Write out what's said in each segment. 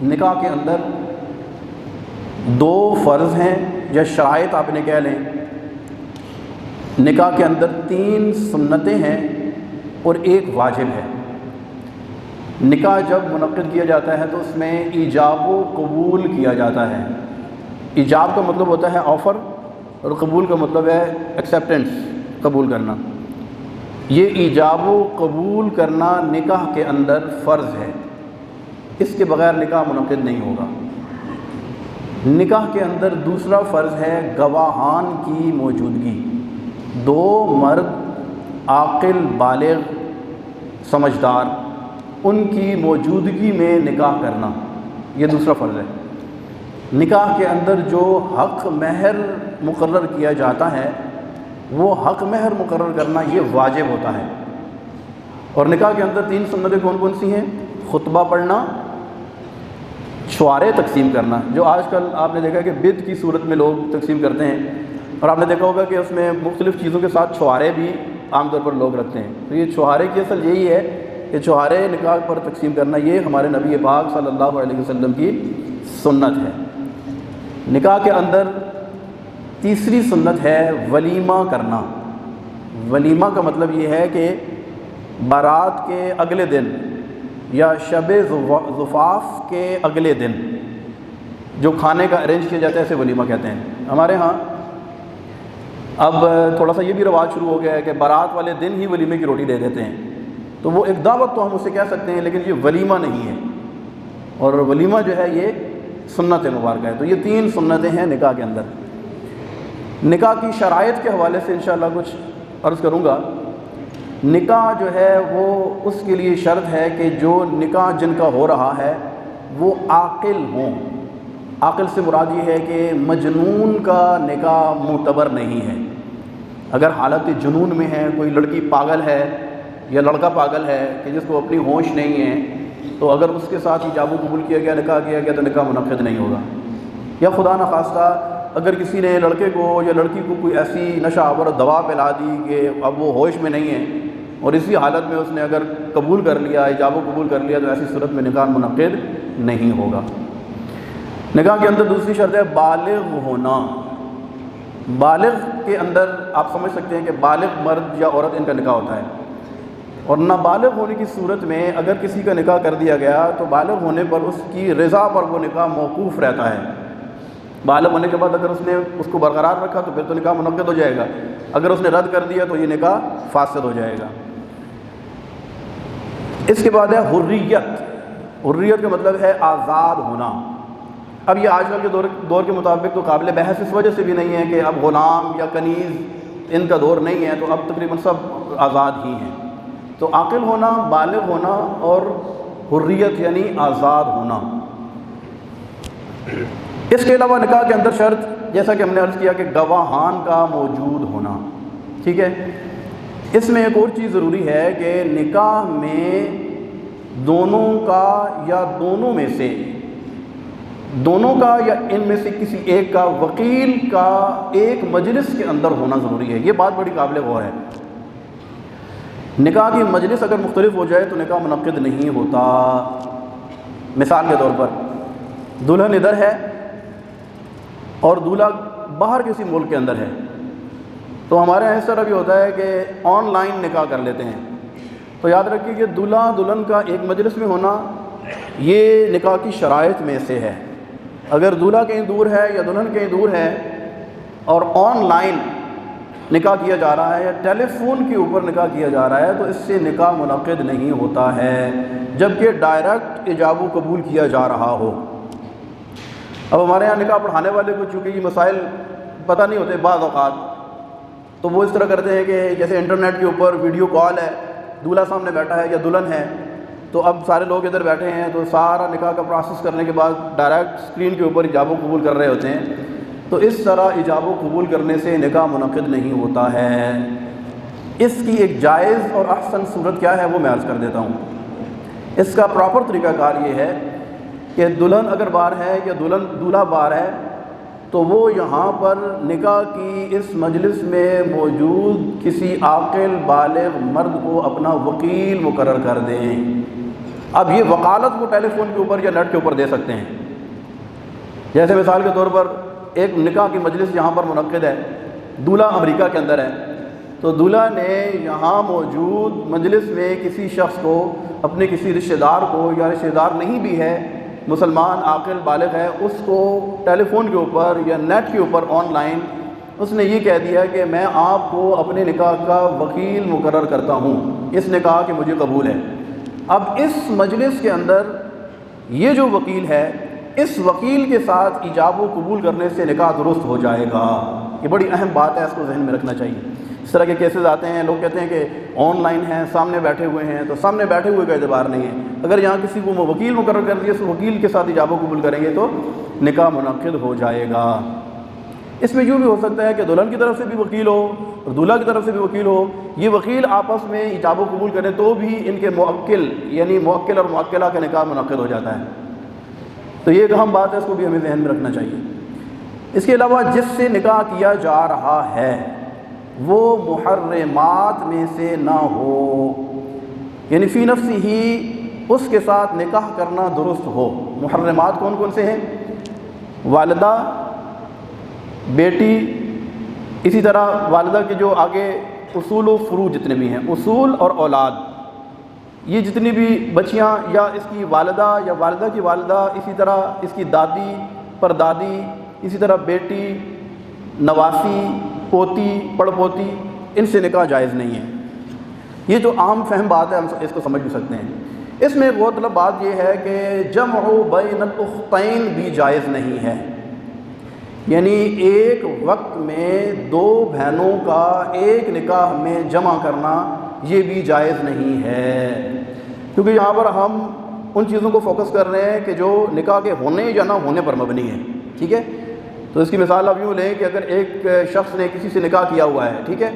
نکاح کے اندر دو فرض ہیں یا شرائط آپ نے کہہ لیں، نکاح کے اندر 3 سنتیں ہیں اور ایک واجب ہے۔ نکاح جب منعقد کیا جاتا ہے تو اس میں ایجاب و قبول کیا جاتا ہے۔ ایجاب کا مطلب ہوتا ہے آفر، اور قبول کا مطلب ہے ایکسیپٹنس، قبول کرنا۔ یہ ایجاب و قبول کرنا نکاح کے اندر فرض ہے، اس کے بغیر نکاح منعقد نہیں ہوگا۔ نکاح کے اندر دوسرا فرض ہے گواہان کی موجودگی، 2 مرد عاقل بالغ سمجھدار، ان کی موجودگی میں نکاح کرنا، یہ دوسرا فرض ہے۔ نکاح کے اندر جو حق مہر مقرر کیا جاتا ہے وہ حق مہر مقرر کرنا یہ واجب ہوتا ہے۔ اور نکاح کے اندر 3 سنتیں کون کون سی ہیں؟ خطبہ پڑھنا، چھوارے تقسیم کرنا، جو آج کل آپ نے دیکھا کہ بدعت کی صورت میں لوگ تقسیم کرتے ہیں، اور آپ نے دیکھا ہوگا کہ اس میں مختلف چیزوں کے ساتھ چھوارے بھی عام طور پر لوگ رکھتے ہیں۔ تو یہ چھوارے کی اصل یہی ہے کہ چھوارے نکاح پر تقسیم کرنا یہ ہمارے نبی پاک صلی اللہ علیہ وسلم کی سنت ہے۔ نکاح کے اندر تیسری سنت ہے ولیمہ کرنا۔ ولیمہ کا مطلب یہ ہے کہ بارات کے اگلے دن یا شب زفاف کے اگلے دن جو کھانے کا ارینج کیا جاتا ہے اسے ولیمہ کہتے ہیں۔ ہمارے ہاں اب تھوڑا سا یہ بھی رواج شروع ہو گیا ہے کہ بارات والے دن ہی ولیمے کی روٹی دے دیتے ہیں، تو وہ ایک دعوت تو ہم اسے کہہ سکتے ہیں، لیکن یہ ولیمہ نہیں ہے، اور ولیمہ جو ہے یہ سنت مبارکہ ہے۔ تو یہ 3 سنتیں ہیں نکاح کے اندر۔ نکاح کی شرائط کے حوالے سے انشاءاللہ کچھ عرض کروں گا۔ نکاح جو ہے وہ اس کے لیے شرط ہے کہ جو نکاح جن کا ہو رہا ہے وہ عاقل ہوں۔ عاقل سے مراد یہ ہے کہ مجنون کا نکاح معتبر نہیں ہے۔ اگر حالت جنون میں ہے، کوئی لڑکی پاگل ہے یا لڑکا پاگل ہے کہ جس کو اپنی ہوش نہیں ہے، تو اگر اس کے ساتھ ایجاب و قبول کیا گیا، نکاح کیا گیا، تو نکاح منعقد نہیں ہوگا۔ یا خدا نخواستہ اگر کسی نے لڑکے کو یا لڑکی کو کوئی ایسی نشہ آور دوا پلا دی کہ اب وہ ہوش میں نہیں ہے، اور اسی حالت میں اس نے اگر قبول کر لیا، ایجاب و قبول کر لیا، تو ایسی صورت میں نکاح منعقد نہیں ہوگا۔ نکاح کے اندر دوسری شرط ہے بالغ ہونا۔ بالغ کے اندر آپ سمجھ سکتے ہیں کہ بالغ مرد یا عورت ان کا نکاح ہوتا ہے، اور نابالغ ہونے کی صورت میں اگر کسی کا نکاح کر دیا گیا تو بالغ ہونے پر اس کی رضا پر وہ نکاح موقوف رہتا ہے۔ بالغ ہونے کے بعد اگر اس نے اس کو برقرار رکھا تو پھر تو نکاح منعقد ہو جائے گا، اگر اس نے رد کر دیا تو یہ نکاح فاسد ہو جائے گا۔ اس کے بعد ہے حریت۔ حریت کا مطلب ہے آزاد ہونا۔ اب یہ آج کل کے دور کے مطابق تو قابل بحث اس وجہ سے بھی نہیں ہے کہ اب غلام یا کنیز ان کا دور نہیں ہے، تو اب تقریباً سب آزاد ہی ہیں۔ تو عاقل ہونا، بالغ ہونا اور حریت یعنی آزاد ہونا۔ اس کے علاوہ نکاح کے اندر شرط، جیسا کہ ہم نے عرض کیا کہ گواہان کا موجود ہونا، ٹھیک ہے۔ اس میں ایک اور چیز ضروری ہے کہ نکاح میں دونوں کا یا دونوں میں سے، دونوں کا یا ان میں سے کسی ایک کا وکیل کا ایک مجلس کے اندر ہونا ضروری ہے۔ یہ بات بڑی قابل غور ہے۔ نکاح کی مجلس اگر مختلف ہو جائے تو نکاح منعقد نہیں ہوتا۔ مثال کے طور پر دلہن ادھر ہے اور دولہا باہر کسی ملک کے اندر ہے، تو ہمارے یہاں اس طرح بھی ہوتا ہے کہ آن لائن نکاح کر لیتے ہیں۔ تو یاد رکھیے کہ دولہا دلہن کا ایک مجلس میں ہونا یہ نکاح کی شرائط میں سے ہے۔ اگر دولہا کہیں دور ہے یا دلہن کہیں دور ہے اور آن لائن نکاح کیا جا رہا ہے یا ٹیلی فون کے اوپر نکاح کیا جا رہا ہے تو اس سے نکاح منعقد نہیں ہوتا ہے، جبکہ ڈائریکٹ ایجاب و قبول کیا جا رہا ہو۔ اب ہمارے یہاں نکاح پڑھانے والے کو چونکہ یہ مسائل پتہ نہیں ہوتے بعض اوقات، تو وہ اس طرح کرتے ہیں کہ جیسے انٹرنیٹ کے اوپر ویڈیو کال ہے، دولہا سامنے بیٹھا ہے یا دلہن ہے، تو اب سارے لوگ ادھر بیٹھے ہیں، تو سارا نکاح کا پروسیس کرنے کے بعد ڈائریکٹ اسکرین کے اوپر ایجاب و قبول کر رہے ہوتے ہیں۔ تو اس طرح ایجاب و قبول کرنے سے نکاح منعقد نہیں ہوتا ہے۔ اس کی ایک جائز اور احسن صورت کیا ہے وہ میں عرض کر دیتا ہوں۔ اس کا پراپر طریقہ کار یہ ہے کہ دلہن اگر باہر ہے یا دولہا باہر ہے تو وہ یہاں پر نکاح کی اس مجلس میں موجود کسی عاقل بالغ مرد کو اپنا وکیل مقرر کر دیں۔ اب یہ وکالت وہ ٹیلی فون کے اوپر یا نیٹ کے اوپر دے سکتے ہیں. جیسے مثال کے طور پر ایک نکاح کی مجلس یہاں پر منعقد ہے، دولہا امریکہ کے اندر ہے، تو دولہا نے یہاں موجود مجلس میں کسی شخص کو، اپنے کسی رشتہ دار کو، یا رشتہ دار نہیں بھی ہے، مسلمان عاقل بالغ ہے، اس کو ٹیلی فون کے اوپر یا نیٹ کے اوپر آن لائن اس نے یہ کہہ دیا کہ میں آپ کو اپنے نکاح کا وکیل مقرر کرتا ہوں، اس نے کہا کہ مجھے قبول ہے. اب اس مجلس کے اندر یہ جو وکیل ہے، اس وکیل کے ساتھ ایجاب و قبول کرنے سے نکاح درست ہو جائے گا. یہ بڑی اہم بات ہے، اس کو ذہن میں رکھنا چاہیے. اس طرح کے کیسز آتے ہیں، لوگ کہتے ہیں کہ آن لائن ہیں، سامنے بیٹھے ہوئے ہیں، تو سامنے بیٹھے ہوئے کا اعتبار نہیں ہے. اگر یہاں کسی کو وکیل مقرر کر دیا، اس وکیل کے ساتھ ایجاب و قبول کریں گے تو نکاح منعقد ہو جائے گا. اس میں یوں بھی ہو سکتا ہے کہ دلہن کی طرف سے بھی وکیل ہو اور دولہا کی طرف سے بھی وکیل ہو، یہ وکیل آپس میں ایجاب و قبول کریں تو بھی ان کے موکل یعنی موکل اور موکلہ کا نکاح منعقد ہو جاتا ہے. تو یہ ایک اہم بات ہے، اس کو بھی ہمیں ذہن میں رکھنا چاہیے. اس کے علاوہ جس سے نکاح کیا جا رہا ہے وہ محرمات میں سے نہ ہو، یعنی فی نفسی ہی اس کے ساتھ نکاح کرنا درست ہو. محرمات کون کون سے ہیں؟ والدہ، بیٹی، اسی طرح والدہ کے جو آگے اصول و فروع جتنے بھی ہیں، اصول اور اولاد، یہ جتنی بھی بچیاں یا اس کی والدہ یا والدہ کی والدہ، اسی طرح اس کی دادی، پردادی، اسی طرح بیٹی، نواسی، پوتی، پڑ پوتی، ان سے نکاح جائز نہیں ہے. یہ جو عام فہم بات ہے ہم اس کو سمجھ بھی سکتے ہیں. اس میں غور طلب بات یہ ہے کہ جمع بین الاختین بھی جائز نہیں ہے، یعنی ایک وقت میں دو بہنوں کا ایک نکاح میں جمع کرنا یہ بھی جائز نہیں ہے. کیونکہ یہاں پر ہم ان چیزوں کو فوکس کر رہے ہیں کہ جو نکاح کے ہونے یا نہ ہونے پر مبنی ہے. ٹھیک ہے، تو اس کی مثال اب یوں لیں کہ اگر ایک شخص نے کسی سے نکاح کیا ہوا ہے، ٹھیک ہے،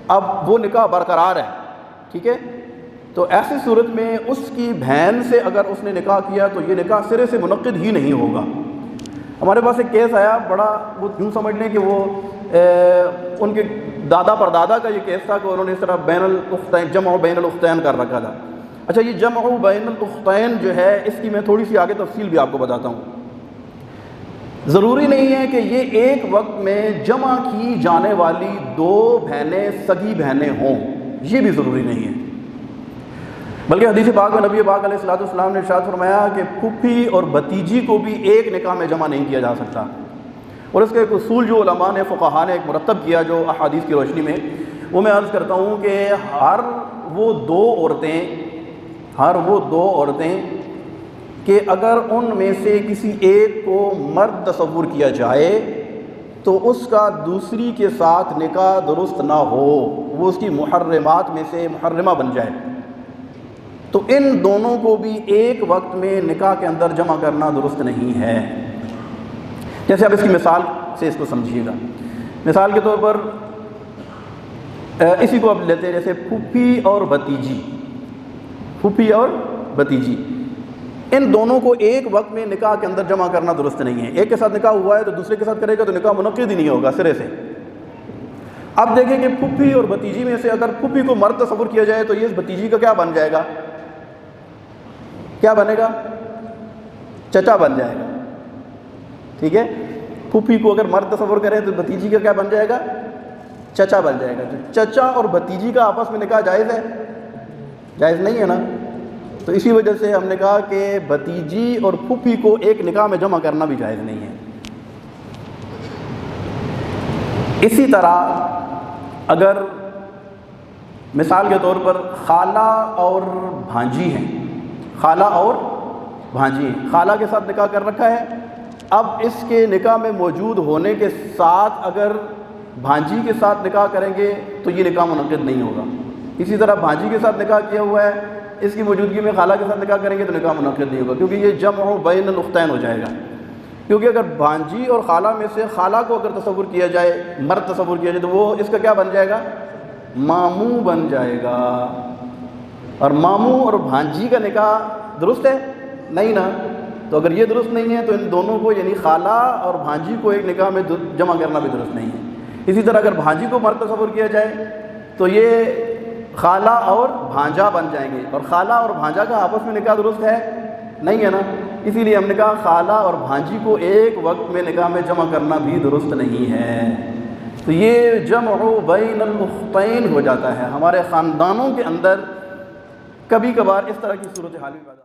اب وہ نکاح برقرار ہے، ٹھیک ہے، تو ایسی صورت میں اس کی بہن سے اگر اس نے نکاح کیا تو یہ نکاح سرے سے منعقد ہی نہیں ہوگا. ہمارے پاس ایک کیس آیا بڑا، وہ یوں سمجھ لیں کہ وہ ان کے دادا پردادا کا یہ کیس تھا کہ انہوں نے اس طرح بین الاختین، جمع بین الاختین کر رکھا تھا. اچھا، یہ جمع بین الاختین جو ہے اس کی میں تھوڑی سی آگے تفصیل بھی آپ کو بتاتا ہوں. ضروری نہیں ہے کہ یہ ایک وقت میں جمع کی جانے والی دو بہنیں سگی بہنیں ہوں، یہ بھی ضروری نہیں ہے. بلکہ حدیث پاک میں نبی پاک علیہ الصلوۃ والسلام نے ارشاد فرمایا کہ پھوپھی اور بھتیجی کو بھی ایک نکاح میں جمع نہیں کیا جا سکتا. اور اس کا ایک اصول جو علماء نے، فقہاء نے ایک مرتب کیا جو احادیث کی روشنی میں، وہ میں عرض کرتا ہوں کہ ہر وہ دو عورتیں کہ اگر ان میں سے کسی ایک کو مرد تصور کیا جائے تو اس کا دوسری کے ساتھ نکاح درست نہ ہو، وہ اس کی محرمات میں سے محرمہ بن جائے، تو ان دونوں کو بھی ایک وقت میں نکاح کے اندر جمع کرنا درست نہیں ہے. جیسے اب اس کی مثال سے اس کو سمجھیے گا. مثال کے طور پر اسی کو اب لیتے ہیں، جیسے پھوپھی اور بھتیجی، ان دونوں کو ایک وقت میں نکاح کے اندر جمع کرنا درست نہیں ہے. ایک کے ساتھ نکاح ہوا ہے تو دوسرے کے ساتھ کرے گا تو نکاح منعقد ہی نہیں ہوگا سرے سے. اب دیکھیں کہ پھوپھی اور بھتیجی میں سے اگر پھوپھی کو مرد تصور کیا جائے تو یہ اس بھتیجی کا کیا بن جائے گا؟ کیا بنے گا؟ چچا بن جائے گا. ٹھیک ہے، پھوپھی کو اگر مرد تصور کریں تو بھتیجی کا کیا بن جائے گا؟ چچا بن جائے گا. چچا اور بھتیجی کا آپس میں نکاح جائز ہے؟ جائز نہیں ہے نا. تو اسی وجہ سے ہم نے کہا کہ بھتیجی اور پھوپھی کو ایک نکاح میں جمع کرنا بھی جائز نہیں ہے. اسی طرح اگر مثال کے طور پر خالہ اور بھانجی ہیں، خالہ کے ساتھ نکاح کر رکھا ہے، اب اس کے نکاح میں موجود ہونے کے ساتھ اگر بھانجی کے ساتھ نکاح کریں گے تو یہ نکاح منعقد نہیں ہوگا. اسی طرح بھانجی کے ساتھ نکاح کیا ہوا ہے، اس کی موجودگی میں خالہ کے ساتھ نکاح کریں گے تو نکاح منعقد نہیں ہوگا، کیونکہ یہ جمع بین الاختین ہو جائے گا. کیونکہ اگر بھانجی اور خالہ میں سے خالہ کو اگر تصور کیا جائے، مرد تصور کیا جائے، تو وہ اس کا کیا بن جائے گا؟ ماموں بن جائے گا. اور ماموں اور بھانجی کا نکاح درست ہے؟ نہیں نا. تو اگر یہ درست نہیں ہے تو ان دونوں کو یعنی خالہ اور بھانجی کو ایک نکاح میں جمع کرنا بھی درست نہیں ہے. اسی طرح اگر بھانجی کو مرد تصور کیا جائے تو یہ خالہ اور بھانجا بن جائیں گے، اور خالہ اور بھانجا کا آپس میں نکاح درست ہے نہیں ہے نا، اسی لیے ہم نے کہا خالہ اور بھانجی کو ایک وقت میں نکاح میں جمع کرنا بھی درست نہیں ہے۔ تو یہ جمع بین الاختین ہو جاتا ہے، ہمارے خاندانوں کے اندر کبھی کبھار اس طرح کی صورتحال بھی پیدا